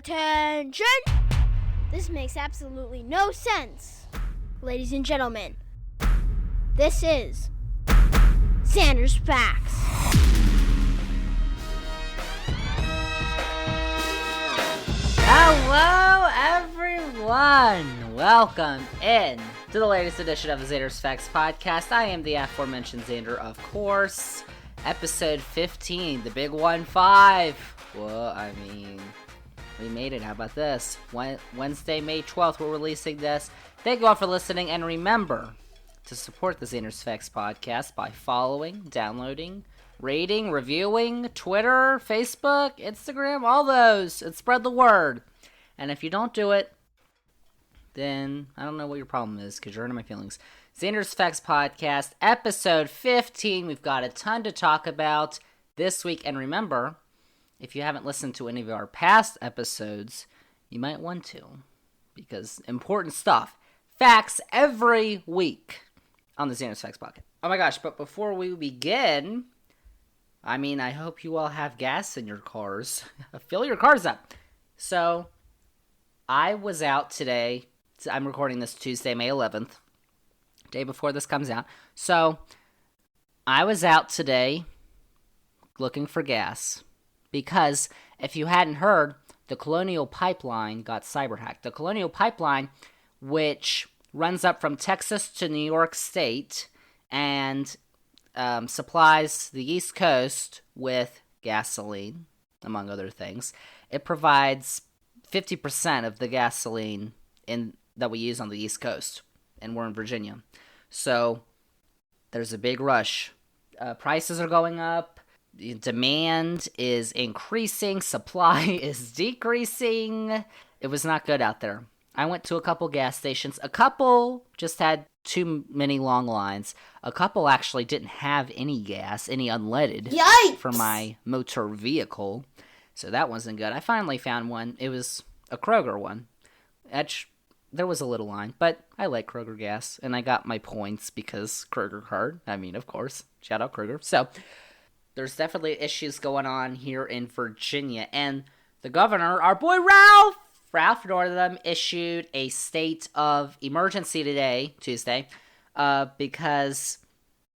Attention! This makes absolutely no sense. Ladies and gentlemen, this is Zander's Facts. Hello, everyone! Welcome in to the latest edition of the Zander's Facts podcast. I am the aforementioned Zander, of course. Episode 15, the big 1-5. Well, we made it. How about this? Wednesday, May 12th, we're releasing this. Thank you all for listening, and remember to support the Zander's Facts podcast by following, downloading, rating, reviewing, Twitter, Facebook, Instagram, all those, and spread the word. And if you don't do it, then I don't know what your problem is, because you're hurting my feelings. Zander's Facts podcast, episode 15. We've got a ton to talk about this week. And remember, if you haven't listened to any of our past episodes, you might want to, because important stuff, facts every week on the Zander's Facts podcast. Oh my gosh, but before we begin, I hope you all have gas in your cars. Fill your cars up. So, I was out today. I'm recording this Tuesday, May 11th, day before this comes out. So, I was out today looking for gas because, if you hadn't heard, the Colonial Pipeline got cyber-hacked. The Colonial Pipeline, which runs up from Texas to New York State and supplies the East Coast with gasoline, among other things. It provides 50% of the gasoline that we use on the East Coast, and we're in Virginia. So there's a big rush. Prices are going up. Demand is increasing. Supply is decreasing. It was not good out there. I went to a couple gas stations. A couple just had too many long lines. A couple actually didn't have any gas, any unleaded. Yikes! For my motor vehicle. So that wasn't good. I finally found one. It was a Kroger one. There was a little line, but I like Kroger gas, and I got my points because Kroger card. Of course. Shout out Kroger. So there's definitely issues going on here in Virginia, and the governor, our boy Ralph Northam, issued a state of emergency today, Tuesday, because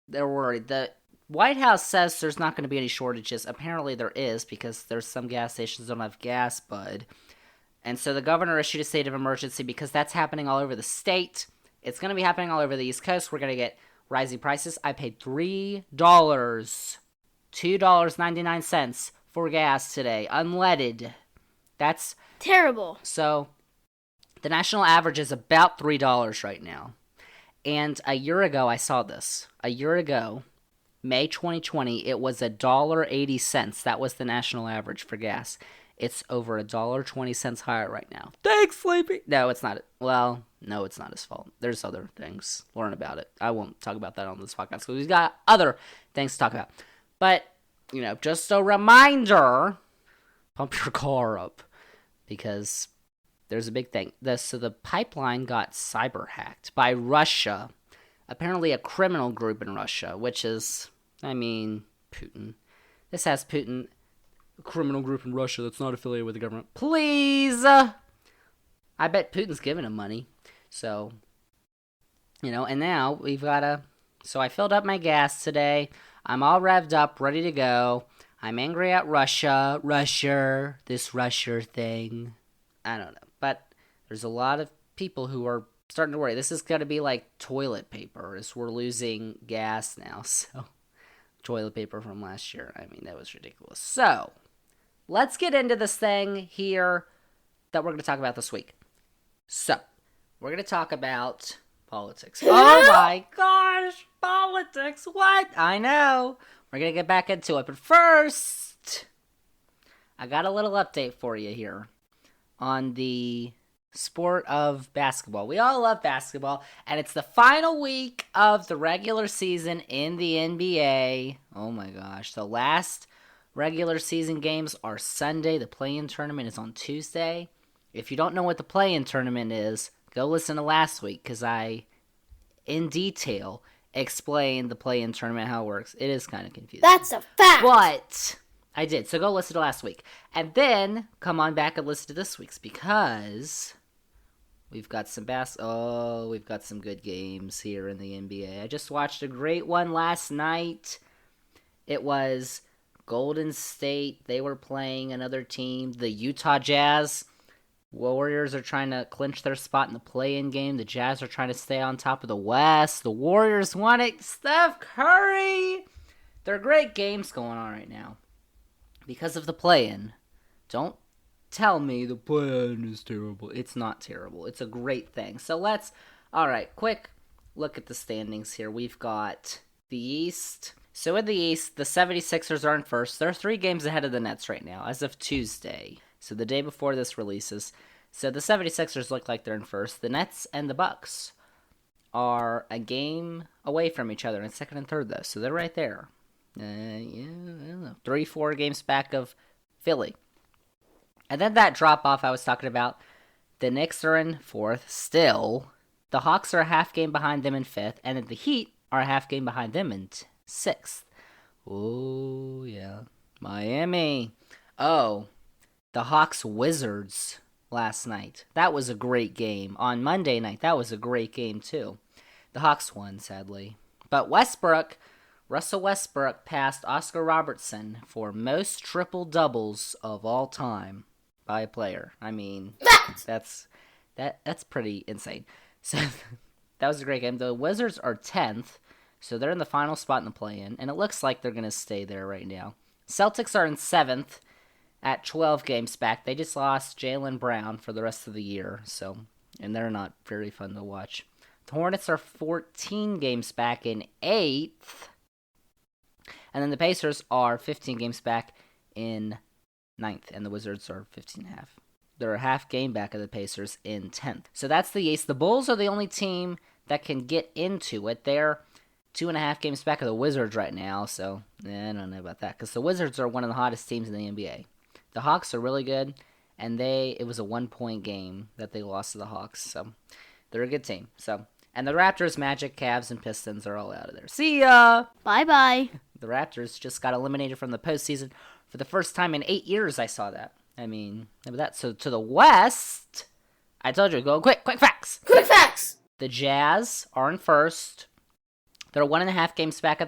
they're worried. The White House says there's not going to be any shortages. Apparently there is, because there's some gas stations that don't have gas, bud. And so the governor issued a state of emergency because that's happening all over the state. It's going to be happening all over the East Coast. We're going to get rising prices. I paid $3, $2.99 for gas today, unleaded. That's terrible. So the national average is about $3 right now. And a year ago, I saw this. A year ago, May 2020, it was $1.80. That was the national average for gas. It's over $1.20 higher right now. Thanks, Sleepy. No, it's not. Well, no, it's not his fault. There's other things. Learn about it. I won't talk about that on this podcast because we've got other things to talk about. But, just a reminder, pump your car up because there's a big thing. So the pipeline got cyber hacked by Russia. Apparently a criminal group in Russia, which is, Putin. This has Putin, a criminal group in Russia that's not affiliated with the government. Please! I bet Putin's giving him money. So, and now we've got So I filled up my gas today. I'm all revved up, ready to go. I'm angry at Russia. This Russia thing. I don't know. But there's a lot of people who are starting to worry. This is going to be like toilet paper, as we're losing gas now. So, toilet paper from last year. That was ridiculous. So, let's get into this thing here that we're going to talk about this week. So, we're going to talk about politics. Oh my gosh, politics, what? I know. We're going to get back into it. But first, I got a little update for you here on the sport of basketball. We all love basketball, and it's the final week of the regular season in the NBA. Oh my gosh, the last regular season games are Sunday. The play-in tournament is on Tuesday. If you don't know what the play-in tournament is, go listen to last week, because I, in detail, explained the play-in tournament, how it works. It is kind of confusing. That's a fact! But I did. So go listen to last week. And then come on back and listen to this week's because we've got some we've got some good games here in the NBA. I just watched a great one last night. It was Golden State. They were playing another team, the Utah Jazz. Warriors are trying to clinch their spot in the play-in game. The Jazz are trying to stay on top of the West. The Warriors want it. Steph Curry. There are great games going on right now because of the play-in. Don't tell me the play-in is terrible. It's not terrible. It's a great thing. So all right, quick look at the standings here. We've got the East. So in the East, the 76ers are in first. They're 3 games ahead of the Nets right now as of Tuesday. So the day before this releases. So the 76ers look like they're in first. The Nets and the Bucks are a game away from each other in second and third, though. So they're right there. I don't know. 3-4 games back of Philly. And then that drop-off I was talking about. The Knicks are in fourth still. The Hawks are a half game behind them in fifth. And then the Heat are a half game behind them in sixth. Oh, yeah. Miami. Oh, the Hawks Wizards last night. That was a great game. On Monday night, that was a great game too. The Hawks won, sadly. But Russell Westbrook passed Oscar Robertson for most triple-doubles of all time by a player. I mean, that's pretty insane. So that was a great game. The Wizards are 10th, so they're in the final spot in the play-in, and it looks like they're going to stay there right now. Celtics are in 7th. At 12 games back. They just lost Jaylen Brown for the rest of the year, and they're not very fun to watch. The Hornets are 14 games back in 8th, and then the Pacers are 15 games back in 9th, and the Wizards are 15.5. They're a half game back of the Pacers in 10th. So that's the East. The Bulls are the only team that can get into it. They're 2.5 games back of the Wizards right now, so I don't know about that, because the Wizards are one of the hottest teams in the NBA. The Hawks are really good, and it was a 1-point game that they lost to the Hawks, so they're a good team. And the Raptors, Magic, Cavs, and Pistons are all out of there. See ya! Bye-bye. The Raptors just got eliminated from the postseason for the first time in 8 years. I saw that. I mean, remember that. So to the West, I told you, go quick facts. Quick facts! The Jazz are in first. They're 1.5 games back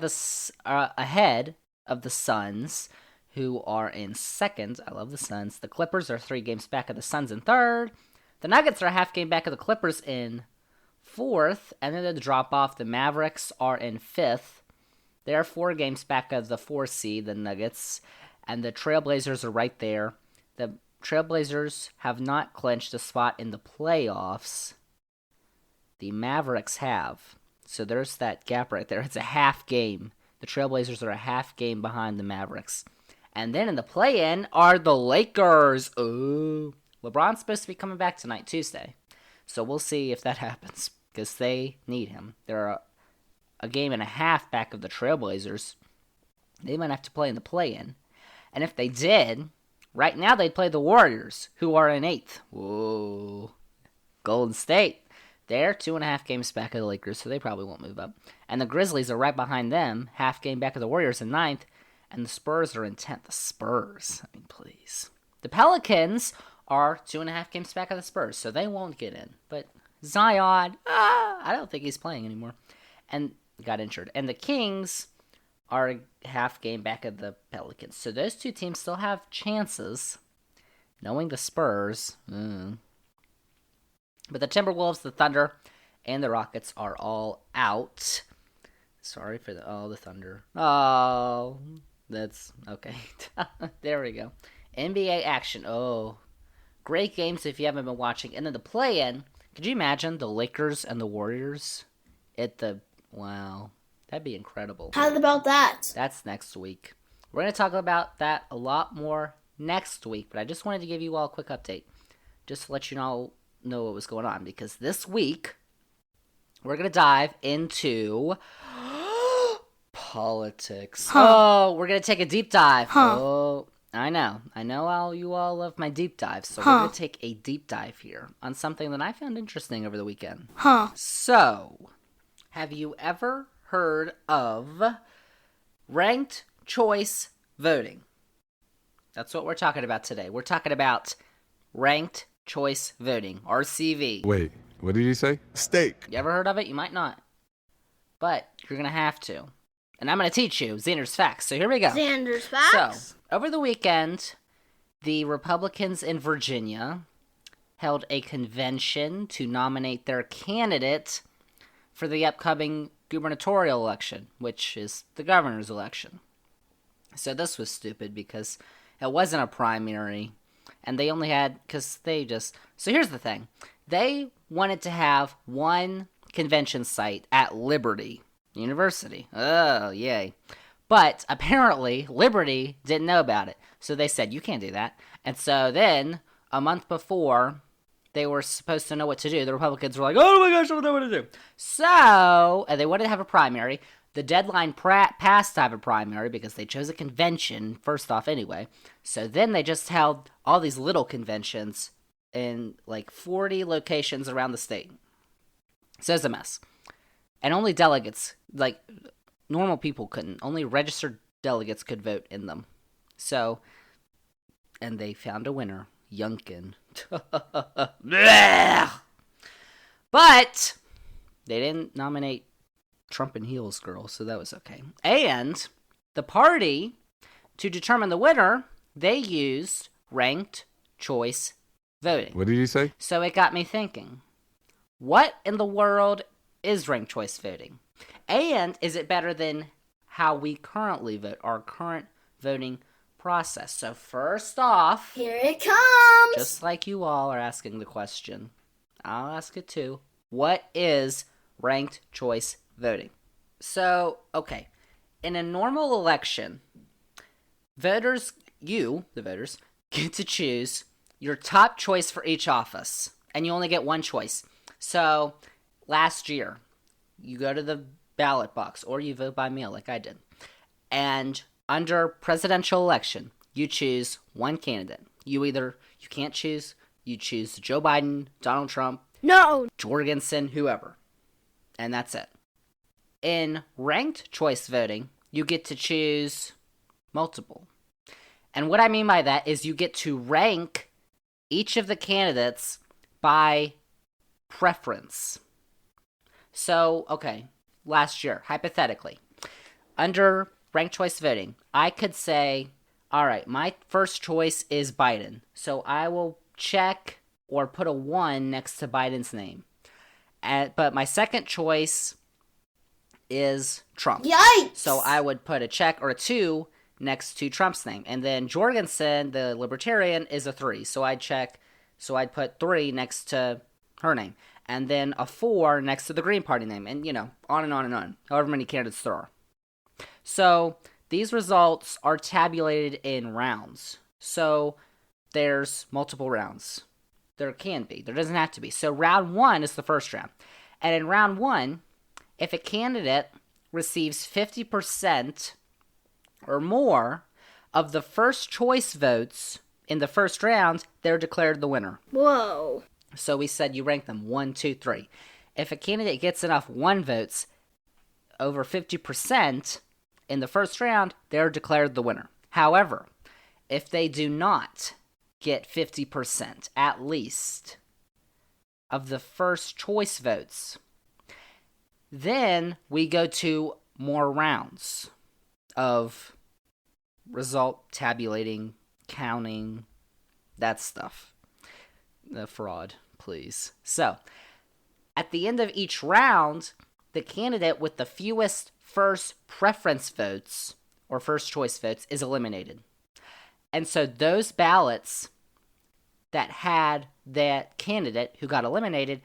ahead of the Suns, who are in second. I love the Suns. The Clippers are 3 games back of the Suns in third. The Nuggets are a half game back of the Clippers in fourth. And then the drop-off, the Mavericks are in fifth. They are 4 games back of the 4 seed, the Nuggets. And the Trailblazers are right there. The Trailblazers have not clinched a spot in the playoffs. The Mavericks have. So there's that gap right there. It's a half game. The Trailblazers are a half game behind the Mavericks. And then in the play-in are the Lakers. Oh, LeBron's supposed to be coming back tonight, Tuesday. So we'll see if that happens, because they need him. They're a game and a half back of the Trailblazers. They might have to play in the play-in. And if they did, right now they'd play the Warriors, who are in 8th. Whoa. Golden State. They're 2.5 games back of the Lakers, so they probably won't move up. And the Grizzlies are right behind them, half game back of the Warriors in 9th. And the Spurs are in 10th. The Spurs. I mean, please. The Pelicans are 2.5 games back of the Spurs, so they won't get in. But Zion, I don't think he's playing anymore. And got injured. And the Kings are a half game back of the Pelicans. So those two teams still have chances. Knowing the Spurs. But the Timberwolves, the Thunder, and the Rockets are all out. Sorry for the Thunder. Oh, that's okay. There we go. NBA action. Oh, great games if you haven't been watching. And then the play-in. Could you imagine the Lakers and the Warriors wow, that'd be incredible. How about that? That's next week. We're going to talk about that a lot more next week, but I just wanted to give you all a quick update just to let you know what was going on, because this week we're going to dive into politics. Oh, we're going to take a deep dive. Oh, I know you all love my deep dives, so we're going to take a deep dive here on something that I found interesting over the weekend. So, have you ever heard of ranked choice voting? That's what we're talking about today. We're talking about ranked choice voting, RCV. Wait, what did he say? Steak. You ever heard of it? You might not. But you're going to have to. And I'm going to teach you Zander's facts. So here we go. Zander's facts. So, over the weekend, the Republicans in Virginia held a convention to nominate their candidate for the upcoming gubernatorial election, which is the governor's election. So this was stupid because it wasn't a primary, and they only had, so here's the thing. They wanted to have one convention site at Liberty University. Oh, yay. But apparently, Liberty didn't know about it. So they said, you can't do that. And so then, a month before they were supposed to know what to do, the Republicans were like, oh my gosh, I don't know what to do. So, and they wanted to have a primary. The deadline passed to have a primary because they chose a convention first off anyway. So then they just held all these little conventions in like 40 locations around the state. So it's a mess. And only delegates, like normal people couldn't. Only registered delegates could vote in them. So, and they found a winner. Youngkin. But they didn't nominate Trump and Heels Girl, so that was okay. And the party, to determine the winner, they used ranked choice voting. What did he say? So it got me thinking, what in the world is ranked choice voting? And is it better than how we currently vote, our current voting process? So first off, Here it comes. just like you all are asking the question, I'll ask it too. What is ranked choice voting? So, okay, in a normal election, voters, the voters, get to choose your top choice for each office, and you only get one choice. So, last year, you go to the ballot box, or you vote by mail like I did, and under presidential election, you choose one candidate. You can't choose, you choose Joe Biden, Donald Trump, No. Jorgensen, whoever. And that's it. In ranked choice voting, you get to choose multiple. And what I mean by that is you get to rank each of the candidates by preference. So, okay, last year, hypothetically, under ranked choice voting, I could say, all right, my first choice is Biden. So I will check or put a 1 next to Biden's name. But my second choice is Trump. Yikes. So I would put a check or a 2 next to Trump's name. And then Jorgensen, the libertarian, is a 3. So I'd put 3 next to her name. And then a 4 next to the Green Party name. And, on and on and on. However many candidates there are. So these results are tabulated in rounds. So there's multiple rounds. There can be. There doesn't have to be. So round 1 is the first round. And in round 1, if a candidate receives 50% or more of the first choice votes in the first round, they're declared the winner. Whoa. So we said you rank them 1, 2, 3. If a candidate gets enough 1 votes over 50% in the first round, they're declared the winner. However, if they do not get 50% at least of the first choice votes, then we go to more rounds of result tabulating, counting, that stuff. The fraud, please. So, at the end of each round, the candidate with the fewest first preference votes or first choice votes is eliminated. And so those ballots that had that candidate who got eliminated,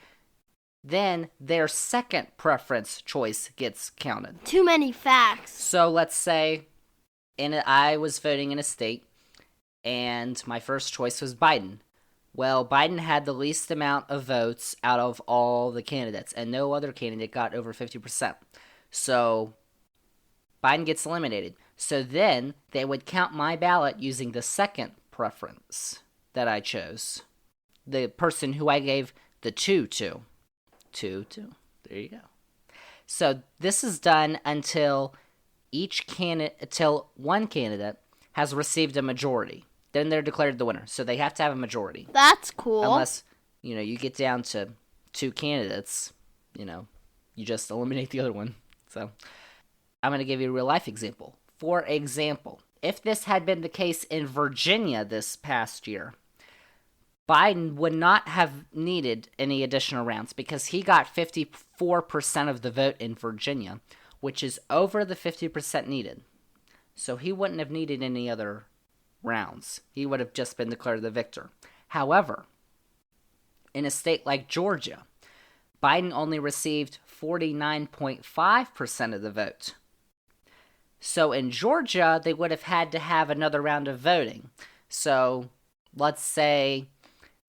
then their second preference choice gets counted. Too many facts. So let's say I was voting in a state and my first choice was Biden. Well, Biden had the least amount of votes out of all the candidates, and no other candidate got over 50%. So Biden gets eliminated. So then they would count my ballot using the second preference that I chose. The person who I gave the 2 to. 2. There you go. So this is done until one candidate has received a majority. then they're declared the winner. So they have to have a majority. That's cool. Unless, you get down to 2 candidates, you just eliminate the other one. So I'm going to give you a real life example. For example, if this had been the case in Virginia this past year, Biden would not have needed any additional rounds because he got 54% of the vote in Virginia, which is over the 50% needed. So he wouldn't have needed any other rounds. He would have just been declared the victor. However, in a state like Georgia, Biden only received 49.5% of the vote. So in Georgia, they would have had to have another round of voting. So let's say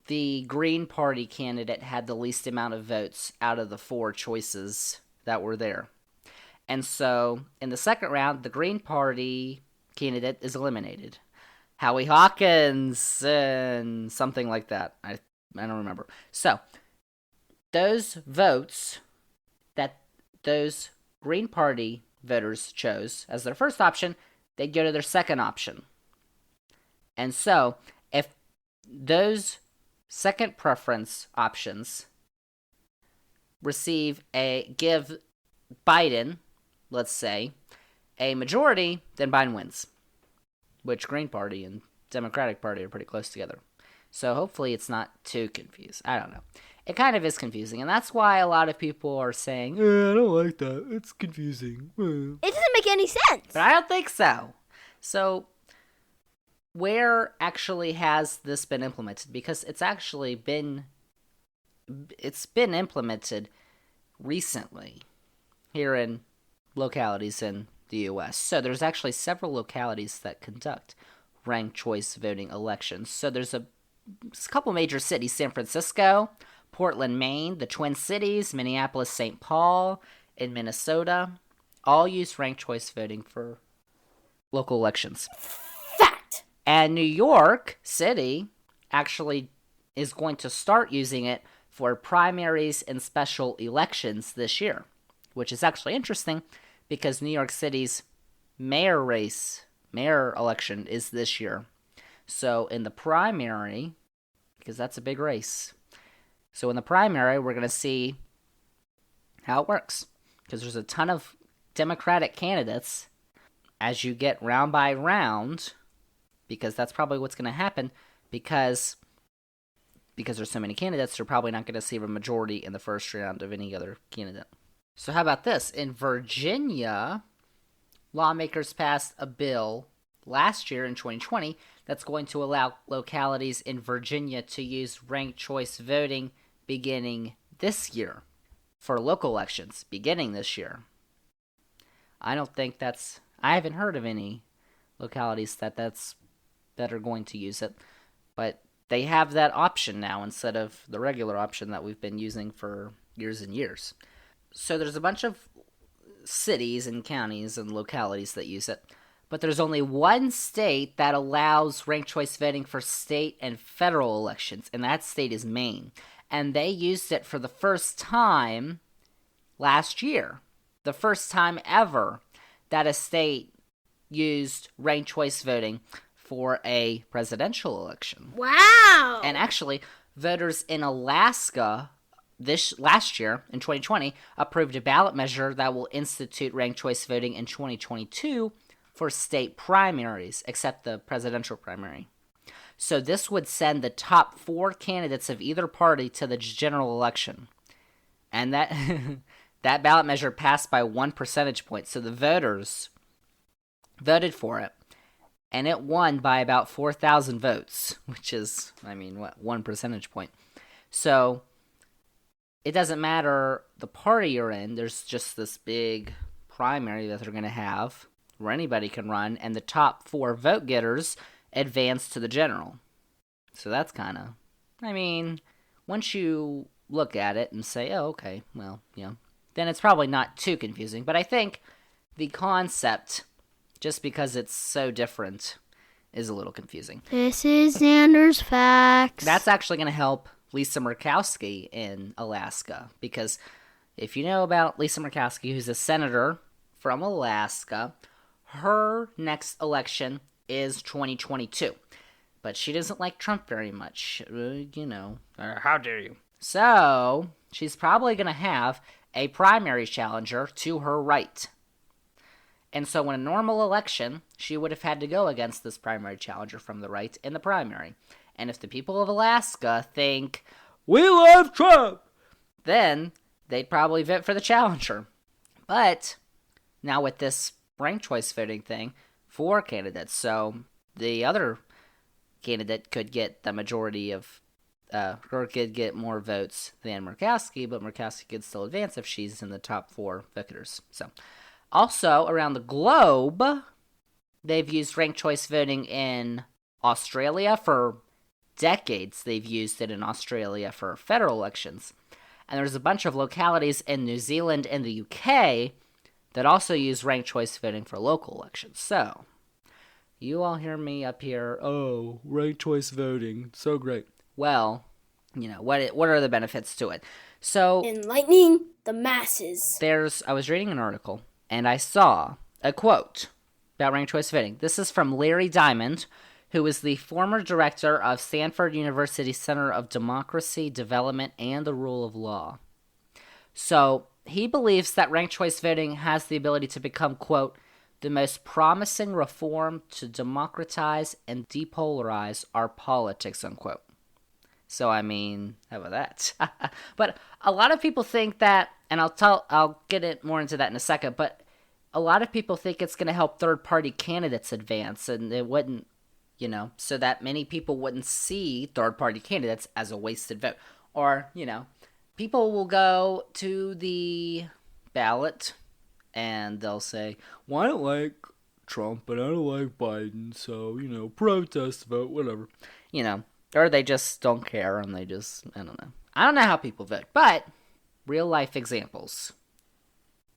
the Green Party candidate had the least amount of votes out of the 4 choices that were there. And so in the second round, the Green Party candidate is eliminated. Howie Hawkins and something like that. I don't remember. So those votes that those Green Party voters chose as their first option, they'd go to their second option. And so if those second preference options give Biden, let's say, a majority, then Biden wins. Which Green Party and Democratic Party are pretty close together. So hopefully it's not too confused. I don't know. It kind of is confusing, and that's why a lot of people are saying, I don't like that. It's confusing. It doesn't make any sense. But I don't think so. So where actually has this been implemented? Because it's been implemented recently here in localities in the U.S. So there's actually several localities that conduct ranked choice voting elections. So there's a couple major cities: San Francisco, Portland, Maine, the Twin Cities, Minneapolis, St. Paul, and Minnesota. All use ranked choice voting for local elections. Fact! And New York City actually is going to start using it for primaries and special elections this year, which is actually interesting because New York City's mayor election is this year. So in the primary, because that's a big race, so in the primary, we're going to see how it works. Because there's a ton of Democratic candidates as you get round by round, because that's probably what's going to happen, because there's so many candidates, you're probably not going to see a majority in the first round of any other candidate. So how about this? In Virginia, lawmakers passed a bill last year in 2020 that's going to allow localities in Virginia to use ranked choice voting beginning this year for local elections beginning this year. I haven't heard of any localities that are going to use it, but they have that option now instead of the regular option that we've been using for years and years. So there's a bunch of cities and counties and localities that use it, but there's only one state that allows ranked choice voting for state and federal elections, and that state is Maine. And they used it for the first time last year. The first time ever that a state used ranked choice voting for a presidential election. Wow! And actually, voters in Alaska last year, in 2020, approved a ballot measure that will institute ranked choice voting in 2022 for state primaries, except the presidential primary. So this would send the top 4 candidates of either party to the general election. And that that ballot measure passed by 1 percentage point. So the voters voted for it, and it won by about 4,000 votes, which is, 1 percentage point. So it doesn't matter the party you're in. There's just this big primary that they're going to have where anybody can run, and the top 4 vote getters advance to the general. So that's kind of, once you look at it and say, oh, okay, well, then it's probably not too confusing. But I think the concept, just because it's so different, is a little confusing. This is Zander's Facts. That's actually going to help Lisa Murkowski in Alaska, because if you know about Lisa Murkowski, who's a senator from Alaska, her next election is 2022. but she doesn't like Trump very much, how dare you. So, she's probably going to have a primary challenger to her right. And so in a normal election, she would have had to go against this primary challenger from the right in the primary. And if the people of Alaska think, we love Trump, then they'd probably vote for the challenger. But now with this ranked choice voting thing, 4 candidates. So the other candidate could get the majority of, or could get more votes than Murkowski, but Murkowski could still advance if she's in the top 4 voters. So, also, around the globe, they've used ranked choice voting in Australia for decades. They've used it in Australia for federal elections. And there's a bunch of localities in New Zealand and the UK that also use ranked choice voting for local elections. So, you all hear me up here, oh, ranked choice voting, so great. Well, what are the benefits to it? So, Enlightening the masses. I was reading an article, and I saw a quote about ranked choice voting. This is from Larry Diamond, who is the former director of Stanford University Center of Democracy, Development, and the Rule of Law. So, he believes that ranked choice voting has the ability to become, quote, the most promising reform to democratize and depolarize our politics, unquote. So, I mean, how about that? But a lot of people think that, and I'll get it more into that in a second, but a lot of people think it's going to help third-party candidates advance, and it wouldn't, so that many people wouldn't see third-party candidates as a wasted vote. Or, people will go to the ballot, and they'll say, well, I don't like Trump, and I don't like Biden, so, protest vote, whatever. Or they just don't care, and they just, I don't know. I don't know how people vote, but real-life examples.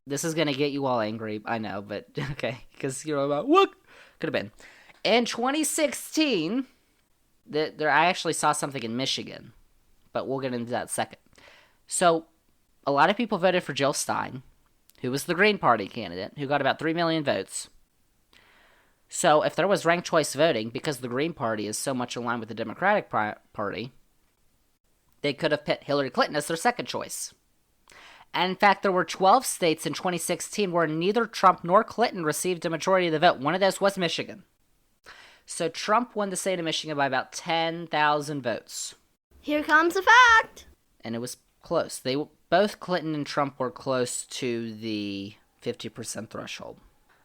This is going to get you all angry, I know, but okay, because you're all about, what could have been. In 2016, I actually saw something in Michigan, but we'll get into that second. So, a lot of people voted for Jill Stein, who was the Green Party candidate, who got about 3 million votes. So, if there was ranked choice voting, because the Green Party is so much aligned with the Democratic Party, they could have put Hillary Clinton as their second choice. And in fact, there were 12 states in 2016 where neither Trump nor Clinton received a majority of the vote. One of those was Michigan. So Trump won the state of Michigan by about 10,000 votes. Here comes the fact. And it was close. Both Clinton and Trump were close to the 50% threshold.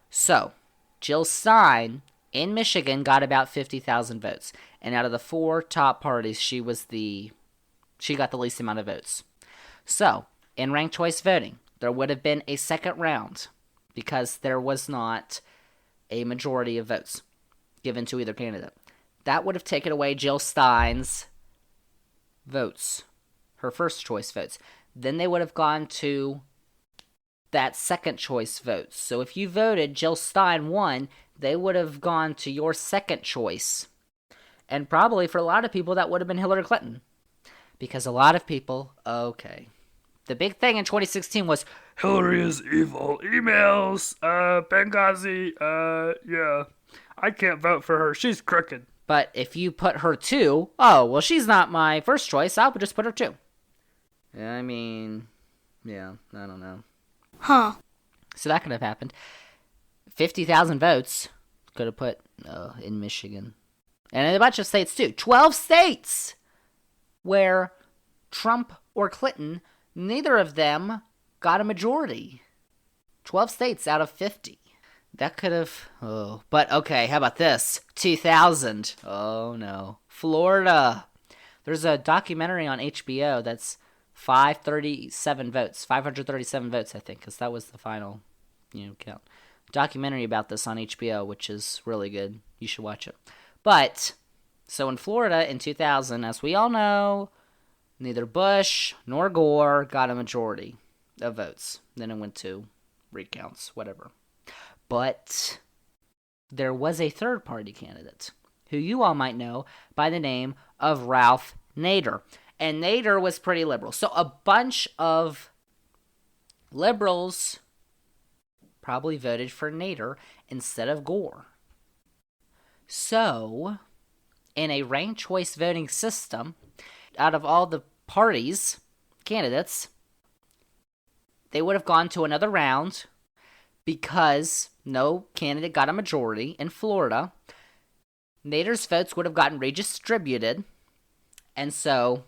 So, Jill Stein in Michigan got about 50,000 votes. And out of the 4 top parties, she got the least amount of votes. So, in ranked choice voting, there would have been a second round because there was not a majority of votes given to either candidate. That would have taken away Jill Stein's votes, her first choice votes. Then they would have gone to that second choice votes. So if you voted Jill Stein won, they would have gone to your second choice. And probably for a lot of people, that would have been Hillary Clinton. Because a lot of people, okay. The big thing in 2016 was, Hillary is evil. Emails, Benghazi, yeah. I can't vote for her. She's crooked. But if you put her 2, oh, well, she's not my first choice. I'll just put her 2. I mean, yeah, I don't know. Huh. So that could have happened. 50,000 votes could have put in Michigan. And in a bunch of states, too. 12 states where Trump or Clinton, neither of them got a majority. 12 states out of 50. That could have... Oh, but okay, how about this? 2000. Oh, no. Florida. There's a documentary on HBO that's 537 votes. 537 votes, I think, because that was the final, count. Documentary about this on HBO, which is really good. You should watch it. But, so in Florida in 2000, as we all know, neither Bush nor Gore got a majority of votes. Then it went to recounts, whatever. But there was a third-party candidate who you all might know by the name of Ralph Nader. And Nader was pretty liberal. So a bunch of liberals probably voted for Nader instead of Gore. So in a ranked choice voting system, out of all the candidates, they would have gone to another round because no candidate got a majority in Florida. Nader's votes would have gotten redistributed, and so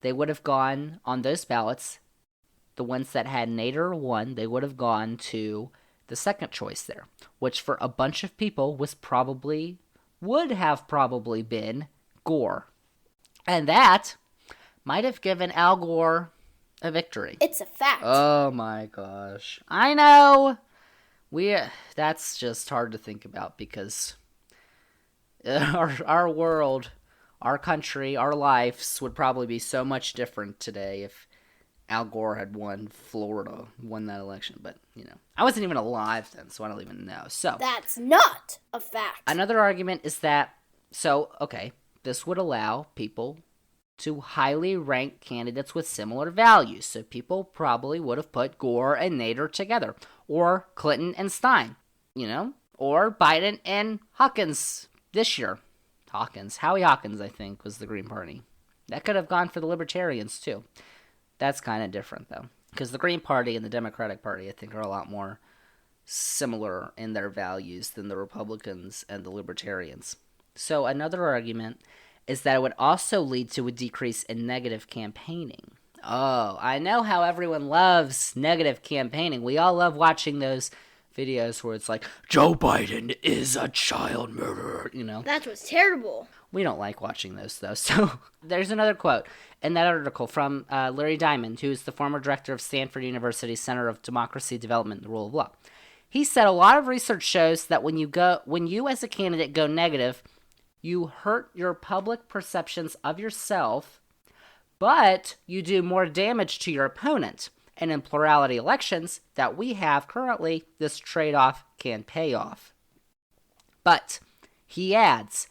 they would have gone on those ballots. The ones that had Nader won, they would have gone to the second choice there, which for a bunch of people would have probably been Gore. And that might have given Al Gore a victory. It's a fact. Oh my gosh. I know. That's just hard to think about because our world, our country, our lives would probably be so much different today if Al Gore had won that election. But, I wasn't even alive then, so I don't even know. So that's not a fact. Another argument is that, this would allow people to highly rank candidates with similar values. So people probably would have put Gore and Nader together, or Clinton and Stein, or Biden and Hawkins this year. Howie Hawkins, I think, was the Green Party. That could have gone for the Libertarians, too. That's kind of different, though, because the Green Party and the Democratic Party, I think, are a lot more similar in their values than the Republicans and the Libertarians. So another argument is that it would also lead to a decrease in negative campaigning. Oh, I know how everyone loves negative campaigning. We all love watching those videos where it's like, Joe Biden is a child murderer, That was terrible. We don't like watching those, though. So there's another quote in that article from Larry Diamond, who's the former director of Stanford University's Center of Democracy Development and the Rule of Law. He said a lot of research shows that when you as a candidate go negative, you hurt your public perceptions of yourself, but you do more damage to your opponent. And in plurality elections that we have currently, this trade-off can pay off. But, he adds,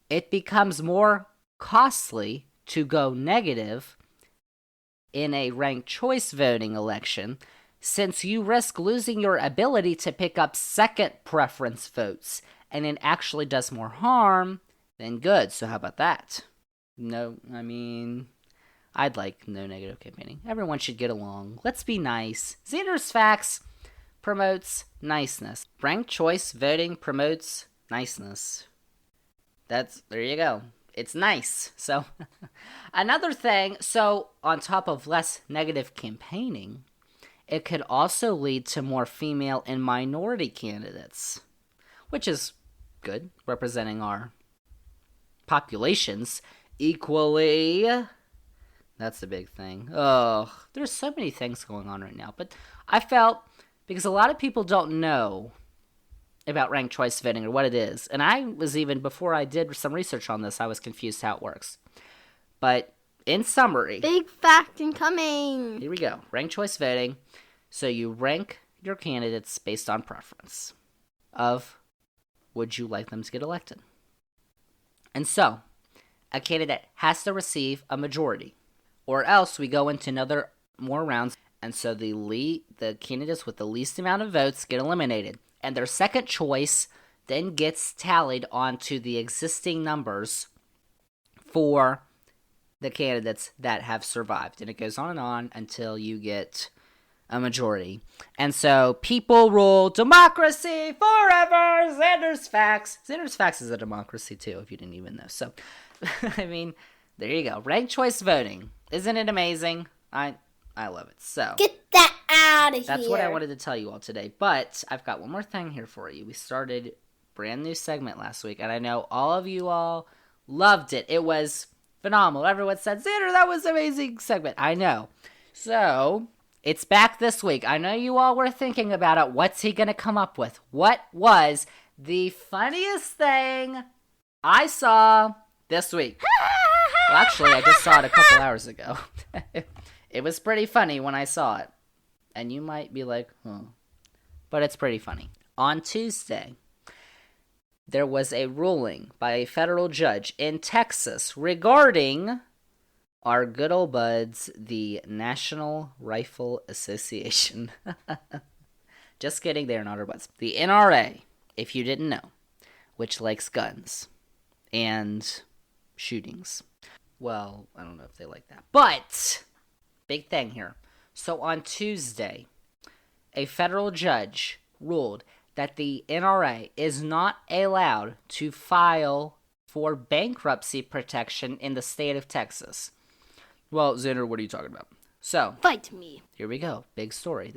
it becomes more costly to go negative in a ranked choice voting election since you risk losing your ability to pick up second preference votes, and it actually does more harm than good. So how about that? No, I'd like no negative campaigning. Everyone should get along. Let's be nice. Zander's Facts promotes niceness. Ranked choice voting promotes niceness. There you go. It's nice. So, another thing, on top of less negative campaigning, it could also lead to more female and minority candidates, which is good, representing our populations equally. That's the big thing. Oh, there's so many things going on right now. But I felt, because a lot of people don't know about ranked choice voting or what it is. And I was before I did some research on this, I was confused how it works. But in summary. Big fact incoming. Here we go. Ranked choice voting. So you rank your candidates based on preference of would you like them to get elected. And so, a candidate has to receive a majority. Or else we go into more rounds, and so the candidates with the least amount of votes get eliminated. And their second choice then gets tallied onto the existing numbers for the candidates that have survived. And it goes on and on until you get a majority. And so, people rule, democracy forever, Zander's Facts. Zander's Facts is a democracy too, if you didn't even know. So, there you go. Ranked choice voting. Isn't it amazing? I love it. So get that out of here. That's what I wanted to tell you all today. But I've got one more thing here for you. We started a brand new segment last week, and I know all of you all loved it. It was phenomenal. Everyone said, Zander, that was an amazing segment. I know. So it's back this week. I know you all were thinking about it. What's he going to come up with? What was the funniest thing I saw this week? Well, actually, I just saw it a couple hours ago. It was pretty funny when I saw it. And you might be like, but it's pretty funny. On Tuesday, there was a ruling by a federal judge in Texas regarding our good old buds, the National Rifle Association. Just kidding, they are not our buds. The NRA, if you didn't know, which likes guns. and shootings. Well, I don't know if they like that. But, big thing here. So on Tuesday, a federal judge ruled that the NRA is not allowed to file for bankruptcy protection in the state of Texas. Well, Zander, what are you talking about? So, fight me. Here we go. Big story.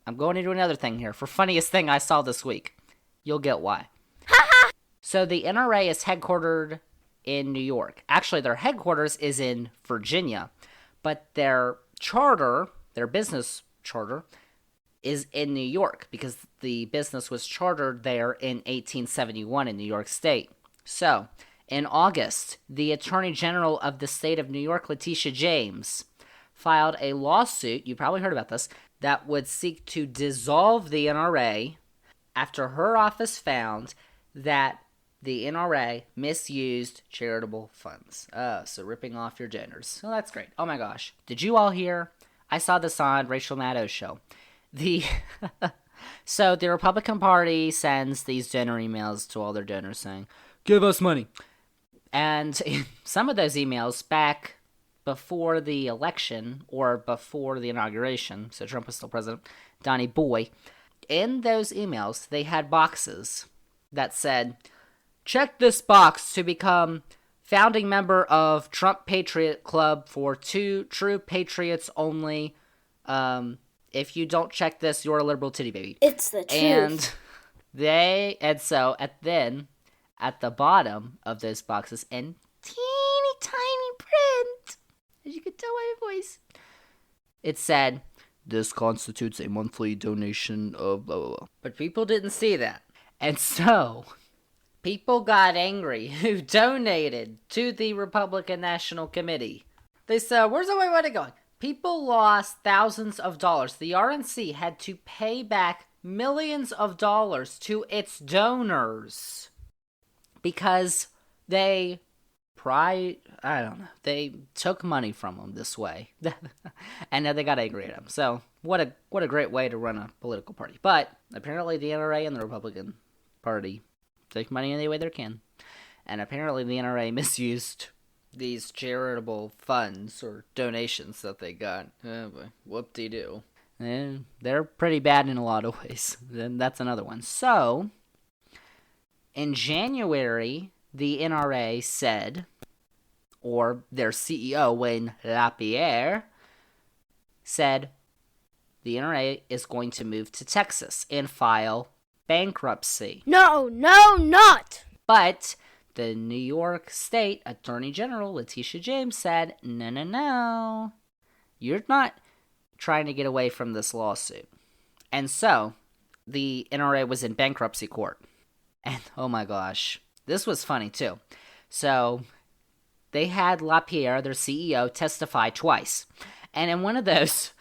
I'm going into another thing here. For funniest thing I saw this week. You'll get why. So the NRA is headquartered in New York. Actually, their headquarters is in Virginia. But their charter, their business charter, is in New York because the business was chartered there in 1871 in New York State. So, in August, the Attorney General of the state of New York, Letitia James, filed a lawsuit, you probably heard about this, that would seek to dissolve the NRA after her office found that the NRA misused charitable funds. So ripping off your donors. Oh, that's great. Oh my gosh. Did you all hear? I saw this on Rachel Maddow's show. So the Republican Party sends these donor emails to all their donors saying, give us money. And some of those emails back before the election or before the inauguration, so Trump was still president, Donnie Boy, in those emails, they had boxes that said, check this box to become founding member of Trump Patriot Club for true patriots only. If you don't check this, you're a liberal titty baby. It's the truth. And so at the bottom of those boxes, in teeny tiny print, as you can tell by my voice, it said, this constitutes a monthly donation of blah, blah, blah. But people didn't see that. And so, people got angry who donated to the Republican National Committee. They said, where's the money going? People lost thousands of dollars. The RNC had to pay back millions of dollars to its donors because they took money from them this way. And now they got angry at them. So, what a great way to run a political party. But, apparently the NRA and the Republican Party take money any way they can. And apparently the NRA misused these charitable funds or donations that they got. Whoop-de-doo. And they're pretty bad in a lot of ways. Then that's another one. So, in January, the NRA said, or their CEO, Wayne LaPierre, said the NRA is going to move to Texas and file bankruptcy. No, not! But the New York State Attorney General, Letitia James, said, no. You're not trying to get away from this lawsuit. And so, the NRA was in bankruptcy court. And, oh my gosh, this was funny too. So, they had LaPierre, their CEO, testify twice. And in one of those,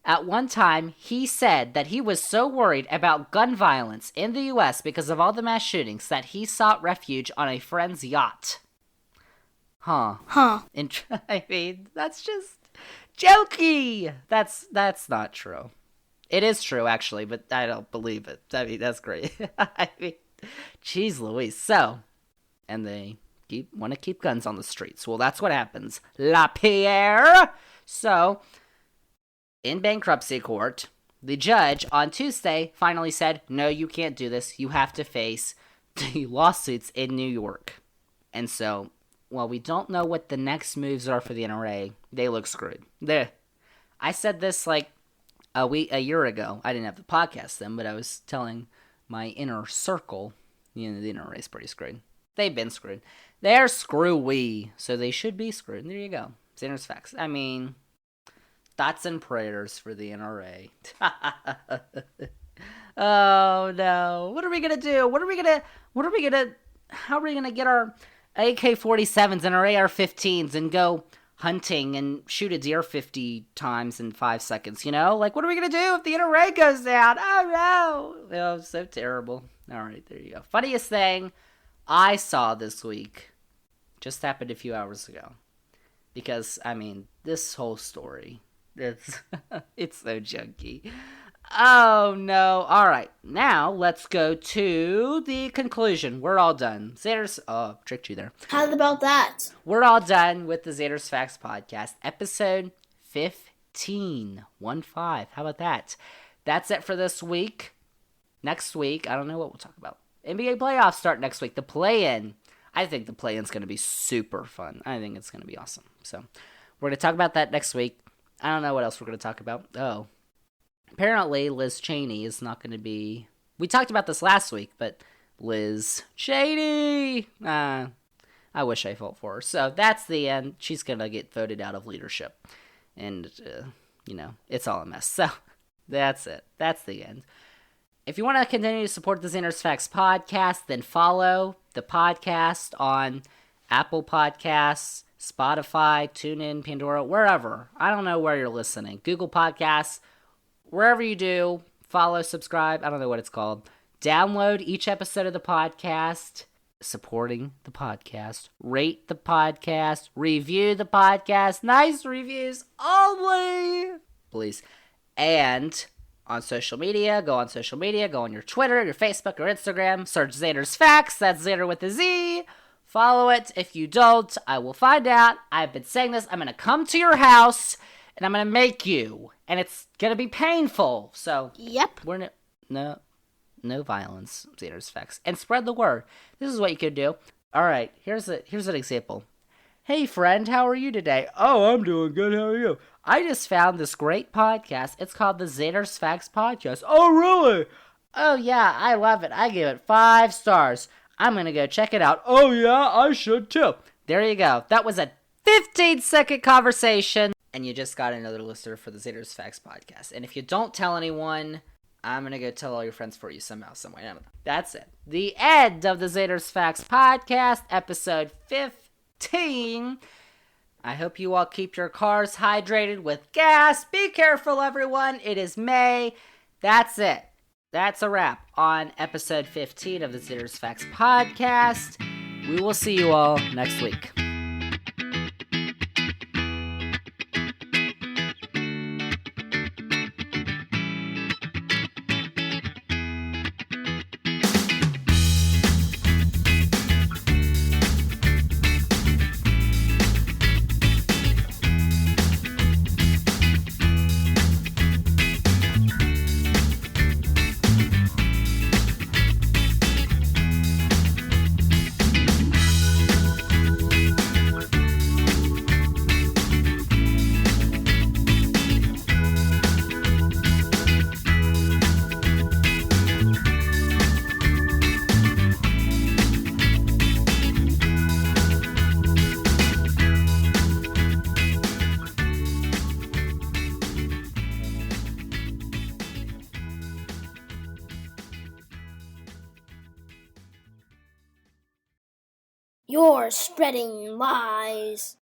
at one time, he said that he was so worried about gun violence in the U.S. because of all the mass shootings that he sought refuge on a friend's yacht. Huh. I mean, that's just jokey. That's not true. It is true, actually, but I don't believe it. I mean, that's great. I mean, jeez Louise. So, and they want to keep guns on the streets. Well, that's what happens. LaPierre! So, in bankruptcy court, the judge on Tuesday finally said, no, you can't do this. You have to face the lawsuits in New York. And so, while we don't know what the next moves are for the NRA, they look screwed. I said this like a year ago. I didn't have the podcast then, but I was telling my inner circle, the NRA is pretty screwed. They've been screwed. They're screwy, so they should be screwed. There you go. Zander's facts. I mean, thoughts and prayers for the NRA. Oh no. What are we gonna do? How are we gonna get our AK-47s and our AR-15s and go hunting and shoot a deer 50 times in 5 seconds, you know? Like, what are we gonna do if the NRA goes down? Oh no. Oh, so terrible. Alright, there you go. Funniest thing I saw this week just happened a few hours ago. Because, I mean, this whole story, it's so junky. Oh, no. All right. Now, let's go to the conclusion. We're all done. Xander's... Oh, tricked you there. How about that? We're all done with the Xander's Facts podcast. Episode 15. 1-5. How about that? That's it for this week. Next week, I don't know what we'll talk about. NBA playoffs start next week. The play-in. I think the play-in's going to be super fun. I think it's going to be awesome. So, we're going to talk about that next week. I don't know what else we're going to talk about. Oh. Apparently, Liz Cheney is not going to be... We talked about this last week, but Liz Cheney... I wish I felt for her. So, that's the end. She's going to get voted out of leadership. And, it's all a mess. So, that's it. That's the end. If you want to continue to support the Xander's Facts podcast, then follow the podcast on Apple Podcasts, Spotify, TuneIn, Pandora, wherever. I don't know where you're listening. Google Podcasts, wherever you do, follow, subscribe. I don't know what it's called. Download each episode of the podcast, supporting the podcast, rate the podcast, review the podcast. Nice reviews only, please. And on social media, go on your Twitter, your Facebook, or Instagram. Search Xander's Facts. That's Xander with a Z. Follow it. If you don't, I will find out. I've been saying this. I'm going to come to your house, and I'm going to make you. And it's going to be painful. So, Yep. we're no violence, Xander's Facts. And spread the word. This is what you could do. All right, here's an example. Hey, friend, how are you today? Oh, I'm doing good. How are you? I just found this great podcast. It's called the Xander's Facts Podcast. Oh, really? Oh, yeah, I love it. I give it 5 stars. I'm going to go check it out. Oh, yeah, I should too. There you go. That was a 15-second conversation. And you just got another listener for the Xander's Facts Podcast. And if you don't tell anyone, I'm going to go tell all your friends for you somehow, some way. That's it. The end of the Xander's Facts Podcast, episode 15. I hope you all keep your cars hydrated with gas. Be careful, everyone. It is May. That's it. That's a wrap on episode 15 of the Xander's Facts Podcast. We will see you all next week. You're spreading lies.